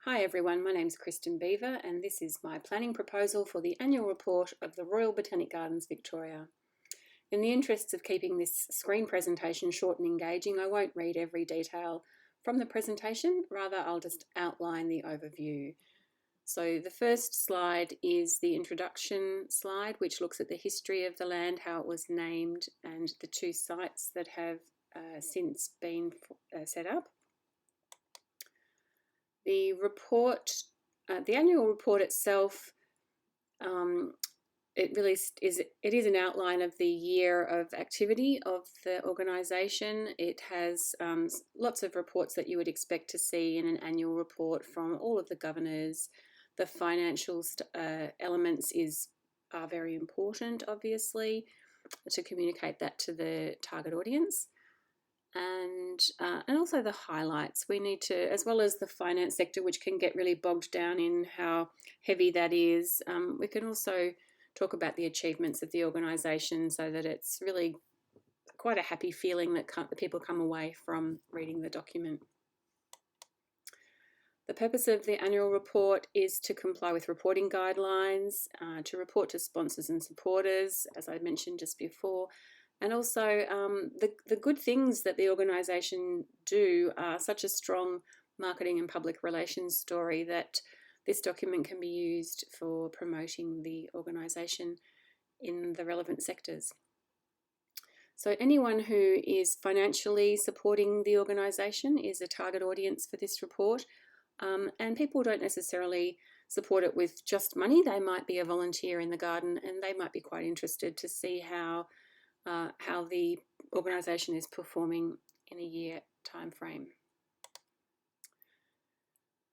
Hi everyone, my name's Kristen Beever and this is my planning proposal for the annual report of the Royal Botanic Gardens Victoria. In the interests of keeping this screen presentation short and engaging, I won't read every detail from the presentation, rather I'll just outline the overview. So the first slide is the introduction slide, which looks at the history of the land, how it was named, and the two sites that have since been set up. The report, the annual report itself, it really is an outline of the year of activity of the organisation. It has lots of reports that you would expect to see in an annual report from all of the governors. The financial elements are very important, obviously, to communicate that to the target audience. And also the highlights. We need to, as well as the finance sector, which can get really bogged down in how heavy that is, we can also talk about the achievements of the organisation so that it's really quite a happy feeling that people come away from reading the document. The purpose of the annual report is to comply with reporting guidelines, to report to sponsors and supporters, as I mentioned just before, and also the good things that the organisation do are such a strong marketing and public relations story that this document can be used for promoting the organisation in the relevant sectors. So anyone who is financially supporting the organisation is a target audience for this report, and people don't necessarily support it with just money. They might be a volunteer in the garden and they might be quite interested to see how the organisation is performing in a year time frame.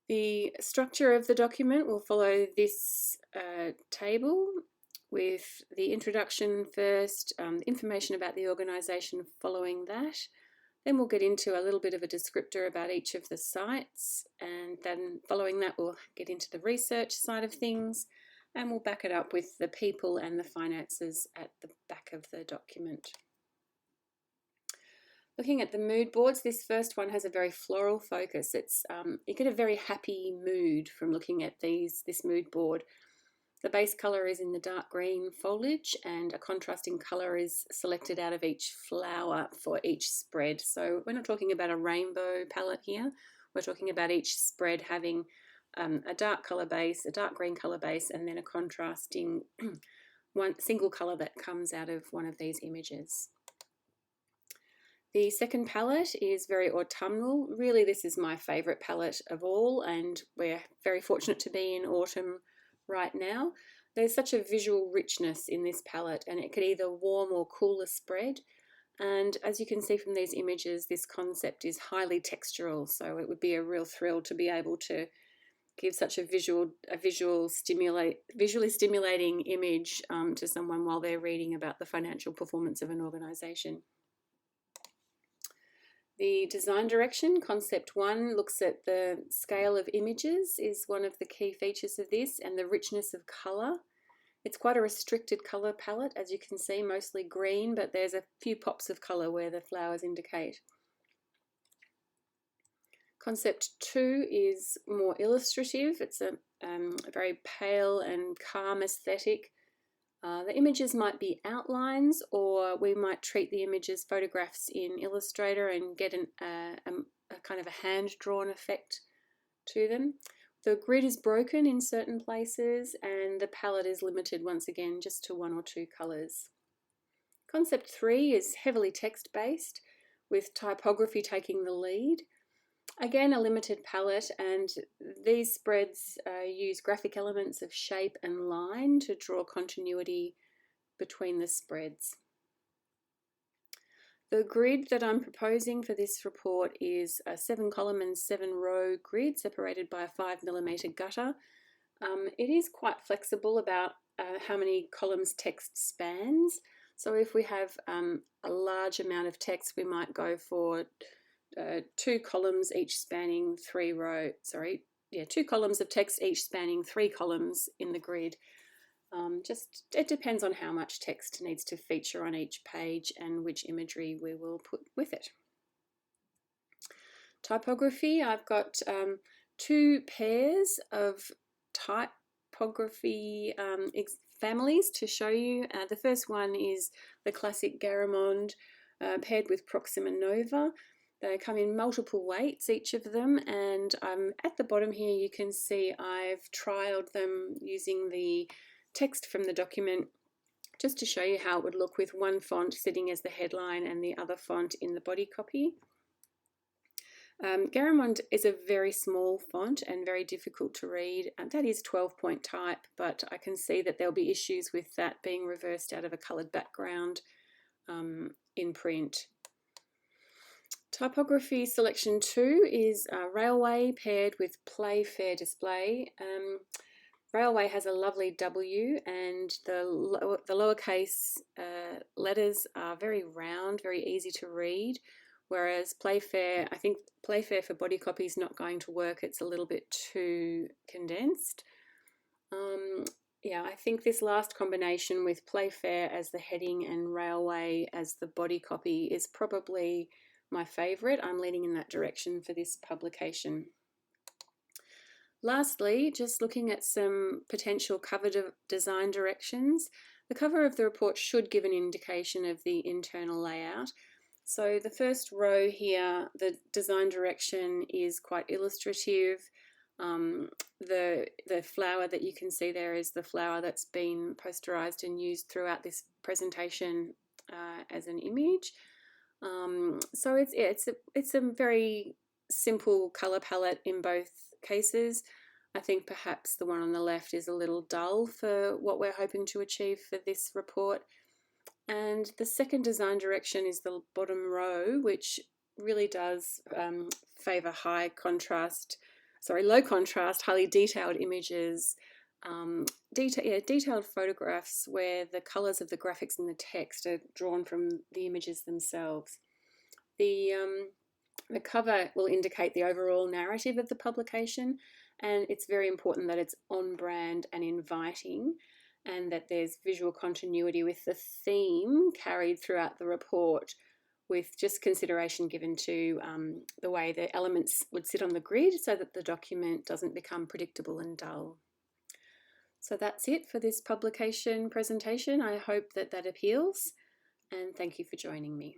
The structure of the document will follow this table, with the introduction first, information about the organisation following that. Then we'll get into a little bit of a descriptor about each of the sites, and then following that we'll get into the research side of things, and we'll back it up with the people and the finances at the back of the document. Looking at the mood boards, this first one has a very floral focus. You get a very happy mood from looking at this mood board. The base colour is in the dark green foliage, and a contrasting colour is selected out of each flower for each spread. So we're not talking about a rainbow palette here. We're talking about each spread having a dark colour base, a dark green colour base, and then a contrasting one single colour that comes out of one of these images. The second palette is very autumnal. Really, this is my favourite palette of all, and we're very fortunate to be in autumn right now. There's such a visual richness in this palette, and it could either warm or cool a spread. And as you can see from these images, this concept is highly textural, so it would be a real thrill to be able to give such a visually stimulating image to someone while they're reading about the financial performance of an organisation. The design direction, concept 1, looks at the scale of images, is one of the key features of this, and the richness of colour. It's quite a restricted colour palette, as you can see, mostly green, but there's a few pops of colour where the flowers indicate. Concept 2 is more illustrative. It's a very pale and calm aesthetic. The images might be outlines, or we might treat the image as photographs in Illustrator and get a kind of a hand-drawn effect to them. The grid is broken in certain places, and the palette is limited once again just to 1 or 2 colours. Concept 3 is heavily text-based, with typography taking the lead. Again, a limited palette, and these spreads use graphic elements of shape and line to draw continuity between the spreads. The grid that I'm proposing for this report is a 7-column and 7-row grid separated by a 5mm gutter. It is quite flexible about how many columns text spans. So if we have a large amount of text, we might go for 2 columns each spanning 3 rows, 2 columns of text each spanning 3 columns in the grid. It depends on how much text needs to feature on each page and which imagery we will put with it. Typography, I've got two pairs of typography families to show you. The first one is the classic Garamond paired with Proxima Nova. They come in multiple weights, each of them, and at the bottom here you can see I've trialed them using the text from the document just to show you how it would look with one font sitting as the headline and the other font in the body copy. Garamond is a very small font and very difficult to read. That is 12-point type, but I can see that there'll be issues with that being reversed out of a coloured background in print. Typography selection 2 is Railway paired with Playfair Display. Railway has a lovely W, and the lowercase letters are very round, very easy to read, whereas Playfair, I think Playfair for body copy is not going to work. It's a little bit too condensed. Yeah, I think this last combination with Playfair as the heading and Railway as the body copy is probably my favourite. I'm leaning in that direction for this publication. Lastly, just looking at some potential cover design directions. The cover of the report should give an indication of the internal layout. So the first row here, the design direction is quite illustrative. The flower that you can see there is the flower that's been posterized and used throughout this presentation as an image. So it's a very simple color palette in both cases. I think perhaps the one on the left is a little dull for what we're hoping to achieve for this report. And the second design direction is the bottom row, which really does favour low contrast, highly detailed images, detailed photographs where the colours of the graphics and the text are drawn from the images themselves. The cover will indicate the overall narrative of the publication, and it's very important that it's on brand and inviting, and that there's visual continuity with the theme carried throughout the report, with just consideration given to the way the elements would sit on the grid so that the document doesn't become predictable and dull. So that's it for this publication presentation. I hope that appeals, and thank you for joining me.